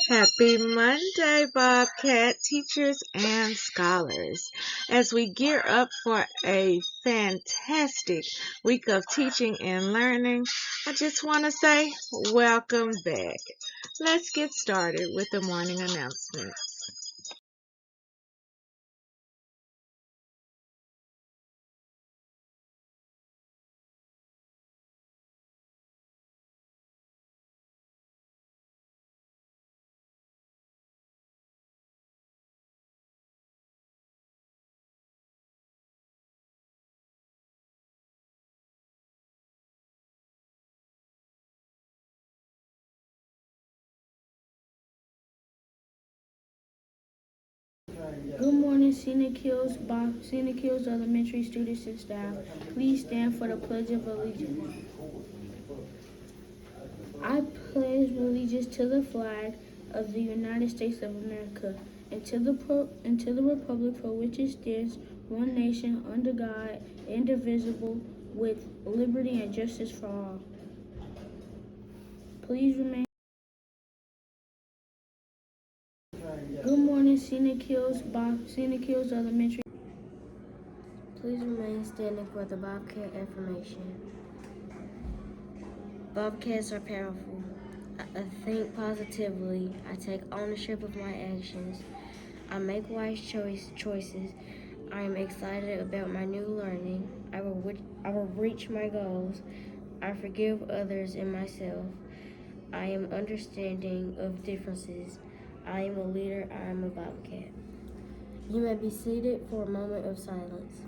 Happy Monday, Bobcat teachers and scholars. As we gear up for a fantastic week of teaching and learning, I just want to say welcome back. Let's get started with the morning announcement. Good morning, Scenic Hills Elementary students and staff. Please stand for the Pledge of Allegiance. I pledge allegiance to the flag of the United States of America and to the republic for which it stands, one nation under God, indivisible, with liberty and justice for all. Please remain. Good morning, Scenic Hills Elementary. Please remain standing for the Bobcat affirmation. Bobcats are powerful. I think positively. I take ownership of my actions. I make wise choices. I am excited about my new learning. I will reach my goals. I forgive others and myself. I am understanding of differences. I am a leader. I am a Bobcat. You may be seated for a moment of silence.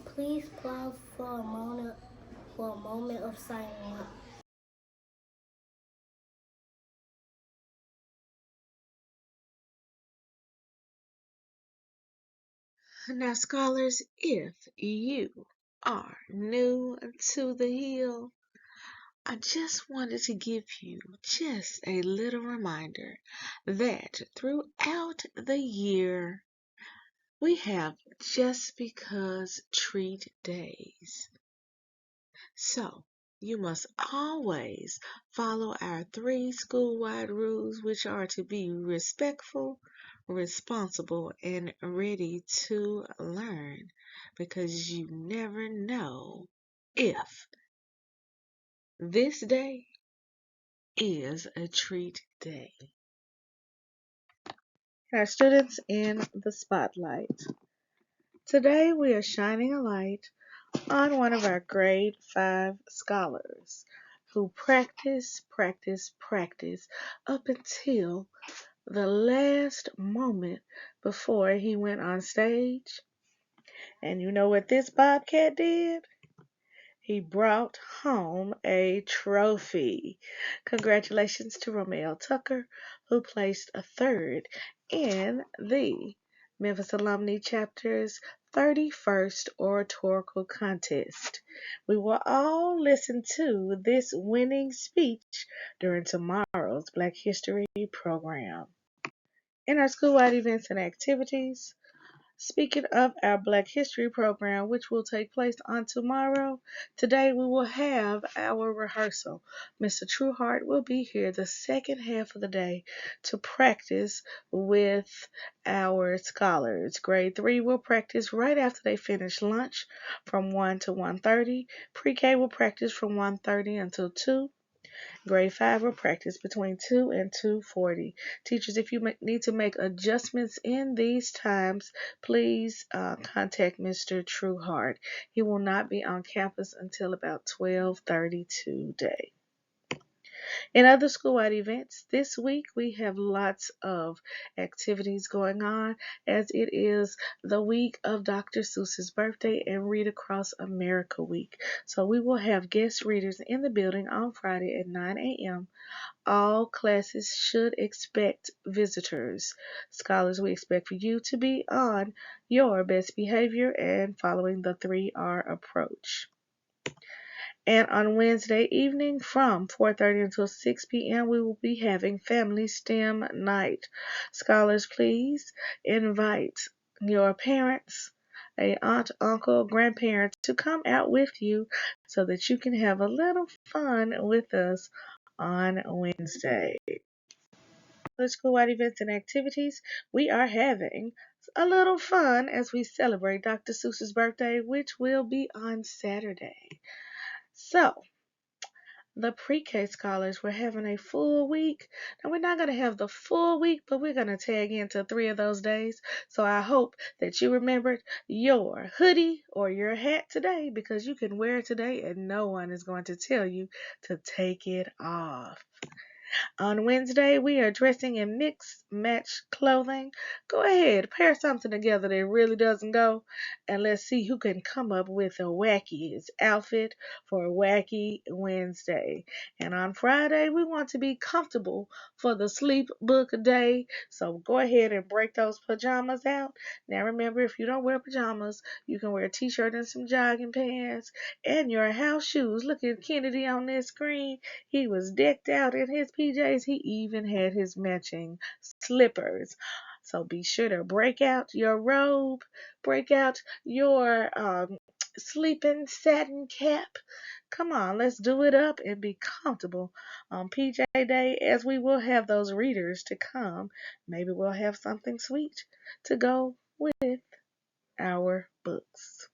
Please pause for a moment of silence. Now, scholars, if you are new to the hill, I just wanted to give you just a little reminder that throughout the year we have just because treat days. So you must always follow our 3 school-wide rules, which are to be respectful, responsible, and ready to learn, because you never know if this day is a treat day. Our students in the spotlight. Today we are shining a light on one of our grade 5 scholars who practiced up until the last moment before he went on stage. And you know what this Bobcat did? He brought home a trophy. Congratulations to Romeo Tucker, who placed a third in the Memphis Alumni Chapter's 31st Oratorical Contest. We will all listen to this winning speech during tomorrow's Black History program. In our school-wide events and activities, speaking of our Black History program, which will take place on tomorrow, today we will have our rehearsal. Mr. Trueheart will be here the second half of the day to practice with our scholars. Grade 3 will practice right after they finish lunch from 1 to 1:30. Pre-K will practice from 1:30 until 2. Grade 5 will practice between 2 and 2:40. Teachers, if you need to make adjustments in these times, please contact Mr. Trueheart. He will not be on campus until about 12:30 today. In other school-wide events, this week we have lots of activities going on, as it is the week of Dr. Seuss's birthday and Read Across America week. So we will have guest readers in the building on Friday at 9 a.m. All classes should expect visitors. Scholars, we expect for you to be on your best behavior and following the 3R approach. And on Wednesday evening from 4:30 until 6 p.m., we will be having Family STEM Night. Scholars, please invite your parents, a aunt, uncle, grandparents to come out with you so that you can have a little fun with us on Wednesday. The school-wide events and activities, we are having a little fun as we celebrate Dr. Seuss's birthday, which will be on Saturday. So, the pre-K scholars, we're having a full week. Now, we're not going to have the full week, but we're going to tag into 3 of those days. So I hope that you remembered your hoodie or your hat today, because you can wear it today and no one is going to tell you to take it off. On Wednesday, we are dressing in mixed match clothing. Go ahead, pair something together that really doesn't go, and let's see who can come up with a wackiest outfit for a wacky Wednesday. And on Friday, we want to be comfortable for the sleep book day, so go ahead and break those pajamas out. Now remember, if you don't wear pajamas, you can wear a t-shirt and some jogging pants and your house shoes. Look at Kennedy on this screen. He was decked out in his PJs. He even had his matching slippers. So be sure to break out your robe, break out your sleeping satin cap. Come on, let's do it up and be comfortable on PJ Day, as we will have those readers to come. Maybe we'll have something sweet to go with our books.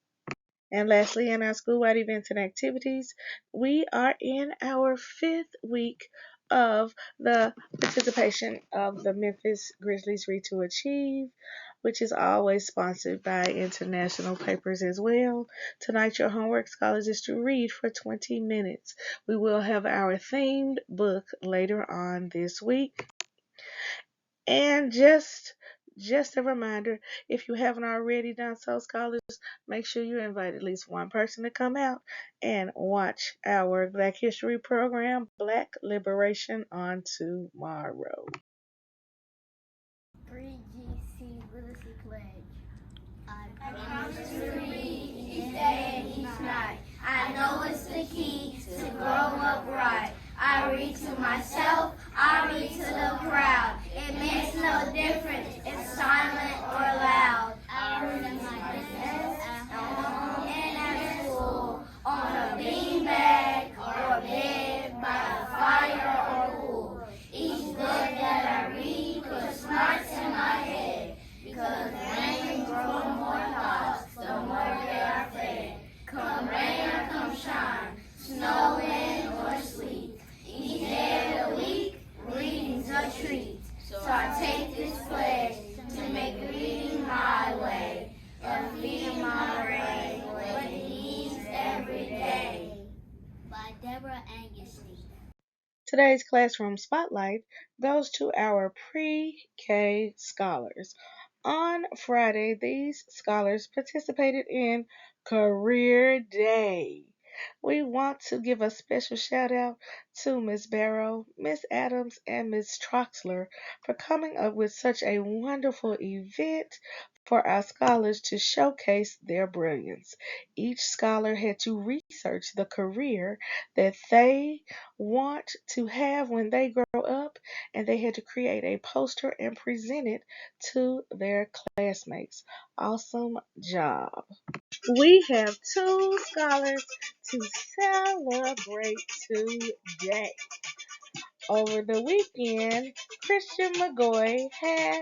And lastly, in our school-wide events and activities, we are in our 5th week of the participation of the Memphis Grizzlies Read to Achieve, which is always sponsored by international papers as well. Tonight, your homework, scholars, is to read for 20 minutes. We will have our themed book later on this week. And just a reminder, if you haven't already done so, scholars, make sure you invite at least one person to come out and watch our Black History program, Black Liberation on Tomorrow. 3GC Literacy Pledge. I promise to read each day and each night. I know it's the key to grow up right. I read to myself, I read to the crowd. It makes no difference if silent or loud. I read at my desk, at home, and at school, on a beanbag or bed, by a fire or pool. Each book that I read puts smarts in my head, because rain grows more thoughts, the more they are fed. Come rain or come shine, snow, wind, or sleet. Each day of the week, reading's a treat. So I take this pledge to make reading my way, and feeding my brain what it needs every day. By Deborah Angus. Today's classroom spotlight goes to our pre-K scholars. On Friday, these scholars participated in Career Day. We want to give a special shout out to Miss Barrow, Miss Adams, and Miss Troxler for coming up with such a wonderful event for our scholars to showcase their brilliance. Each scholar had to research the career that they want to have when they grow up, and they had to create a poster and present it to their classmates. Awesome job. We have 2 scholars to celebrate today. Over the weekend, Christian McGoy had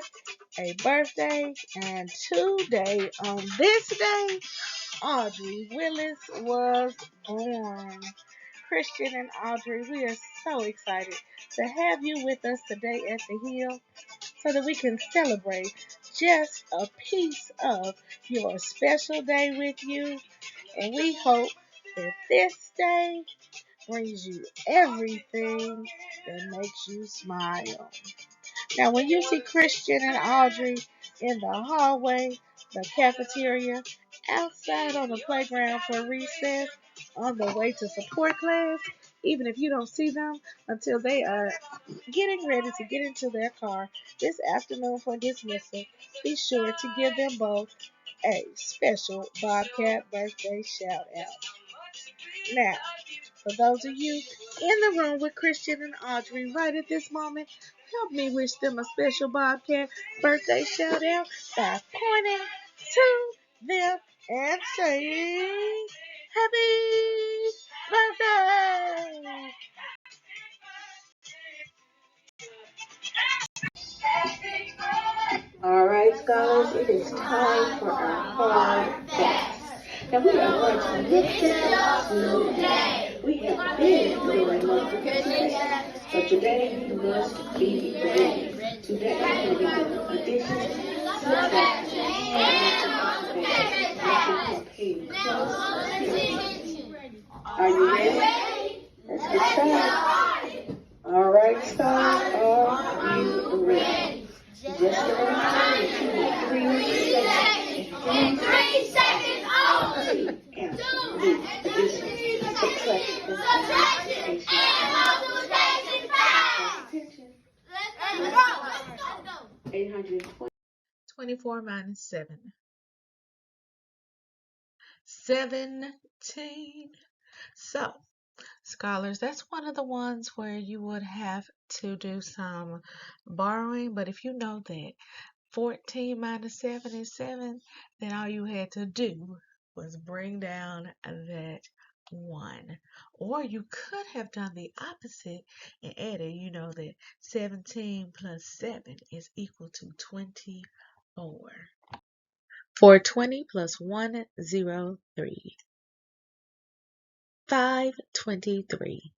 a birthday, and today, on this day, Audrey Willis was born. Christian and Audrey, we are so excited to have you with us today at the Hill so that we can celebrate just a piece of your special day with you. And we hope that this day brings you everything that makes you smile. Now, when you see Christian and Audrey in the hallway, the cafeteria, outside on the playground for recess, on the way to support class, even if you don't see them until they are getting ready to get into their car this afternoon for dismissal, be sure to give them both a special Bobcat birthday shout out. Now, For those of you in the room with Christian and Audrey right at this moment, help me wish them a special Bobcat birthday shout out by pointing to them and saying, Happy birthday! All right, scholars, it is time for our hard facts. Now we are going to listen today. We have been doing multiplication, but today you must be ready. Today we'll be doing addition, subtraction, and multiplication. Pay close attention. Are you ready? Let's get started. All right, scholars, are you ready? Just a reminder that you have 3 seconds. And 3 seconds only. Answer the addition, subtraction, and multiplication facts. Let's go. 820. 24 minus 7. 17. So, scholars, that's one of the ones where you would have to do some borrowing, but if you know that 14 minus 7 is 7, then all you had to do was bring down that 1. Or you could have done the opposite and added, you know that 17 plus 7 is equal to 24. 420 plus 103. 523.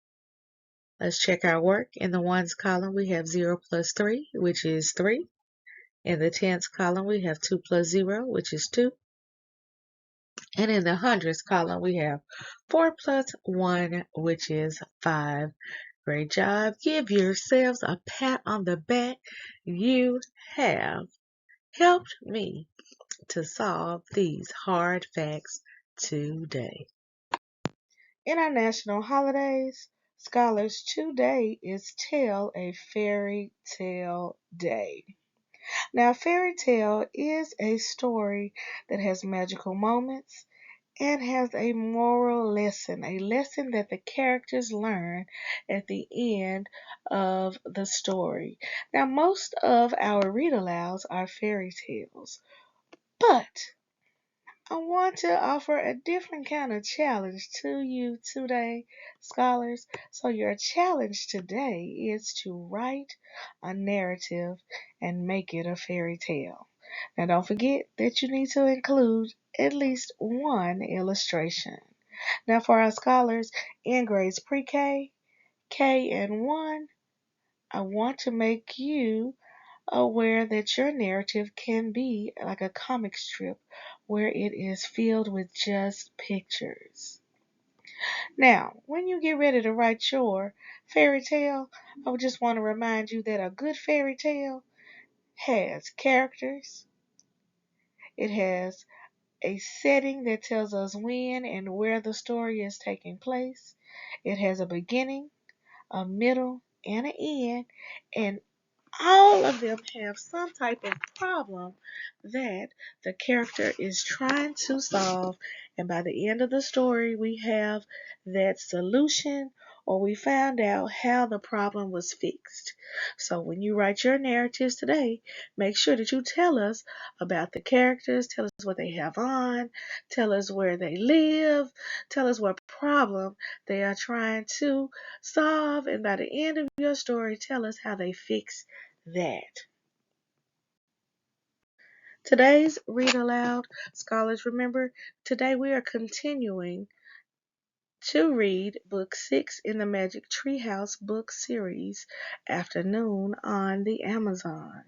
Let's check our work. In the ones column, we have 0 plus 3, which is 3. In the tens column, we have 2 plus 0, which is 2. And in the hundreds column, we have 4 plus 1, which is 5. Great job. Give yourselves a pat on the back. You have helped me to solve these hard facts today. In our national holidays, scholars, today is Tell a Fairy Tale Day. Now, a fairy tale is a story that has magical moments and has a moral lesson, a lesson that the characters learn at the end of the story. Now, most of our read alouds are fairy tales, but I want to offer a different kind of challenge to you today, scholars. So your challenge today is to write a narrative and make it a fairy tale. Now don't forget that you need to include at least one illustration. Now for our scholars in grades pre-K, K, and 1, I want to make you aware that your narrative can be like a comic strip where it is filled with just pictures. Now, when you get ready to write your fairy tale, I would just want to remind you that a good fairy tale has characters, it has a setting that tells us when and where the story is taking place, it has a beginning, a middle, and an end, and all of them have some type of problem that the character is trying to solve, and by the end of the story we have that solution, or we found out how the problem was fixed. So when you write your narratives today, make sure that you tell us about the characters, tell us what they have on, tell us where they live, tell us what problem they are trying to solve, and by the end of your story, tell us how they fix that. Today's Read Aloud, scholars, remember, today we are continuing to read Book 6 in the Magic Treehouse book series, Afternoon on the Amazon.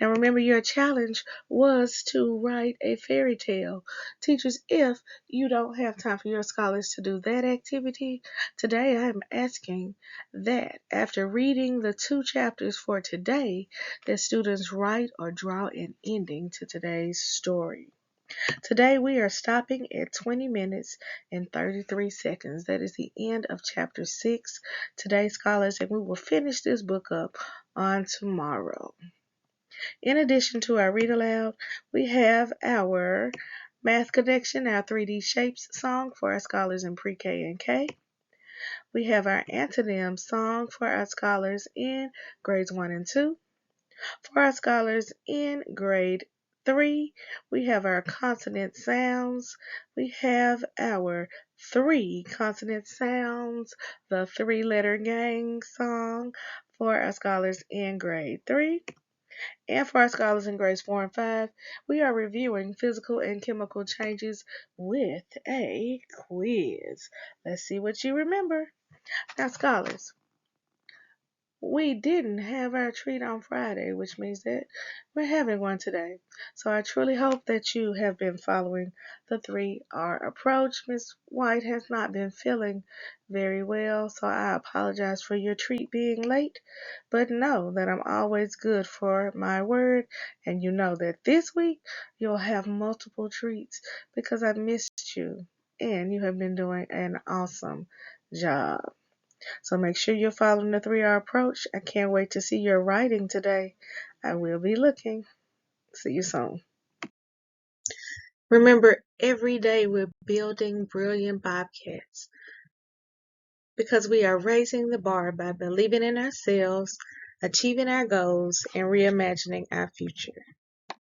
Now remember, your challenge was to write a fairy tale. Teachers, if you don't have time for your scholars to do that activity, today I am asking that after reading the 2 chapters for today, that students write or draw an ending to today's story. Today we are stopping at 20 minutes and 33 seconds. That is the end of chapter 6 today, scholars, and we will finish this book up on tomorrow. In addition to our read aloud, we have our Math Connection, our 3D Shapes song for our scholars in pre-K and K. We have our antonym song for our scholars in grades 1 and 2. For our scholars in grade 3, we have our consonant sounds. We have our 3 consonant sounds, the 3-letter gang song for our scholars in grade 3. And for our scholars in grades 4 and 5, we are reviewing physical and chemical changes with a quiz. Let's see what you remember. Now, scholars, we didn't have our treat on Friday, which means that we're having one today. So I truly hope that you have been following the 3R approach. Miss White has not been feeling very well, so I apologize for your treat being late. But know that I'm always good for my word, and you know that this week you'll have multiple treats because I missed you, and you have been doing an awesome job. So make sure you're following the 3R approach. I can't wait to see your writing today. I will be looking. See you soon. Remember, every day we're building brilliant Bobcats because we are raising the bar by believing in ourselves, achieving our goals, and reimagining our future.